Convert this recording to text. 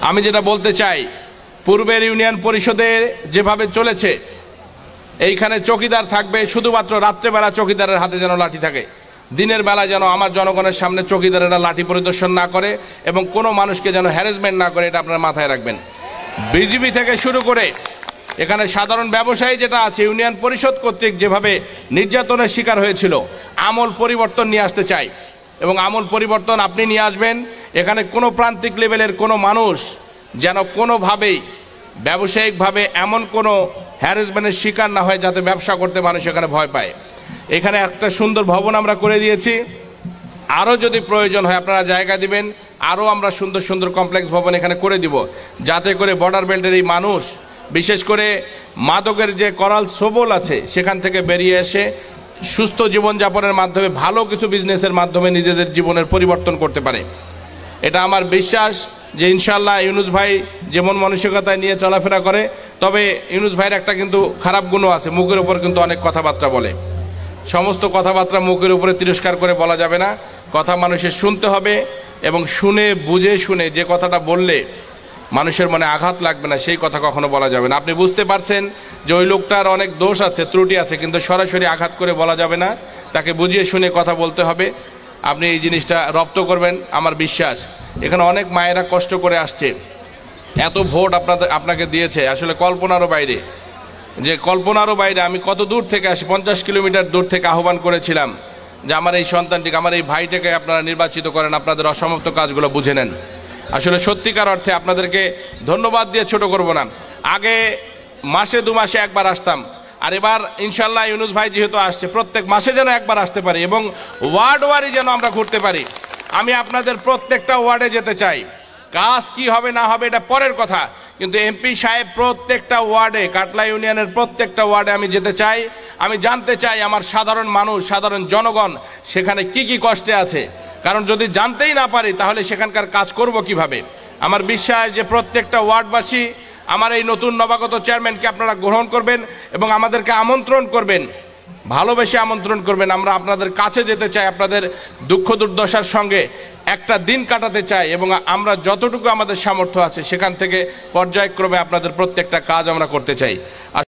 আমি যেটা বলতে চাই, পূর্বের ইউনিয়ন পরিষদে যেভাবে চলেছে, এইখানে চৌকিদার থাকবে, শুধুমাত্র রাত্রেবেলা চৌকিদারের হাতে যেন লাঠি থাকে, দিনের বেলা যেন আমার জনগণের সামনে চৌকিদারেরা লাঠি পরিদর্শন না করে এবং কোনো মানুষকে যেন হ্যারাসমেন্ট না করে, এটা আপনারা মাথায় রাখবেন। বিজিবি থেকে শুরু করে এখানে সাধারণ ব্যবসায়ী যেটা আছে, ইউনিয়ন পরিষদ কর্তৃক যেভাবে নির্যাতনের শিকার হয়েছিল, আমল পরিবর্তন নিয়ে আসতে চাই এবং আমল পরিবর্তন আপনি নিয়ে আসবেন। এখানে কোনো প্রান্তিক লেভেলের কোনো মানুষ যেন কোনোভাবেই ব্যবসায়িকভাবে এমন কোনো হ্যারাসমেন্টের শিকার না হয় যাতে ব্যবসা করতে মানুষ এখানে ভয় পায়। এখানে একটা সুন্দর ভবন আমরা করে দিয়েছি, আরও যদি প্রয়োজন হয় আপনারা জায়গা দিবেন, আরও আমরা সুন্দর সুন্দর কমপ্লেক্স ভবন এখানে করে দিব, যাতে করে বর্ডার বেল্টের এই মানুষ, বিশেষ করে মাদকের যে করাল সবল আছে সেখান থেকে বেরিয়ে এসে সুস্থ জীবনযাপনের মাধ্যমে ভালো কিছু বিজনেসের মাধ্যমে নিজেদের জীবনের পরিবর্তন করতে পারে। এটা আমার বিশ্বাস যে ইনশাল্লাহ ইউনুস ভাই যেমন মানসিকতায় নিয়ে চলাফেরা করে, তবে ইউনুস ভাইয়ের একটা কিন্তু খারাপ গুণও আছে, মুখের উপর কিন্তু অনেক কথাবার্তা বলে। সমস্ত কথাবার্তা মুখের উপরে তিরস্কার করে বলা যাবে না, কথা মানুষের শুনতে হবে এবং শুনে বুঝে শুনে যে কথাটা বললে মানুষের মনে আঘাত লাগবে না সেই কথা কখনো বলা যাবে না। আপনি বুঝতে পারছেন যে ওই লোকটার অনেক দোষ আছে, ত্রুটি আছে, কিন্তু সরাসরি আঘাত করে বলা যাবে না, তাকে বুঝিয়ে শুনে কথা বলতে হবে। আপনি এই জিনিসটা রপ্ত করবেন আমার বিশ্বাস। এখানে অনেক মায়েরা কষ্ট করে আসছে, এত ভোট আপনাকে দিয়েছে, আসলে কল্পনারও বাইরে, যে কল্পনারও বাইরে। আমি কত দূর থেকে আসি, 50 কিলোমিটার দূর থেকে আহ্বান করেছিলাম যে আমার এই সন্তানটিকে, আমার এই ভাইটাকে আপনারা নির্বাচিত করেন, আপনাদের অসমাপ্ত কাজগুলো বুঝে নেন। আসলে সত্যিকার অর্থে আপনাদেরকে ধন্যবাদ দিয়ে ছোট করব না। আগে মাসে 2 মাসে একবার আসতাম, আর এবার ইনশাল্লাহ ইউনুস ভাই যেহেতু আসছে, প্রত্যেক মাসে যেন একবার আসতে পারি এবং ওয়ার্ড ওয়ারি যেন আমরা ঘুরতে পারি। আমি আপনাদের প্রত্যেকটা ওয়ার্ডে যেতে চাই। কাজ কি হবে না হবে এটা পরের কথা, কিন্তু এমপি সাহেব প্রত্যেকটা ওয়ার্ডে, কাটলা ইউনিয়নের প্রত্যেকটা ওয়ার্ডে আমি যেতে চাই। আমি জানতে চাই আমার সাধারণ মানুষ, সাধারণ জনগণ সেখানে কি কি কষ্টে আছে, কারণ যদি জানতেই না পারি তাহলে সেখানকার কাজ করব কিভাবে। আমার বিশ্বাস যে প্রত্যেকটা ওয়ার্ডবাসী আমার এই নতুন নবাগত চেয়ারম্যানকে আপনারা গ্রহণ করবেন এবং আমাদেরকে আমন্ত্রণ করবেন, ভালোবেসে আমন্ত্রণ করবেন। আমরা আপনাদের কাছে যেতে চাই, আপনাদের দুঃখ দুর্দশার সঙ্গে একটা দিন কাটাতে চাই এবং আমরা যতটুকু আমাদের সামর্থ্য আছে সেখান থেকে পর্যায়ক্রমে আপনাদের প্রত্যেকটা কাজ আমরা করতে চাই।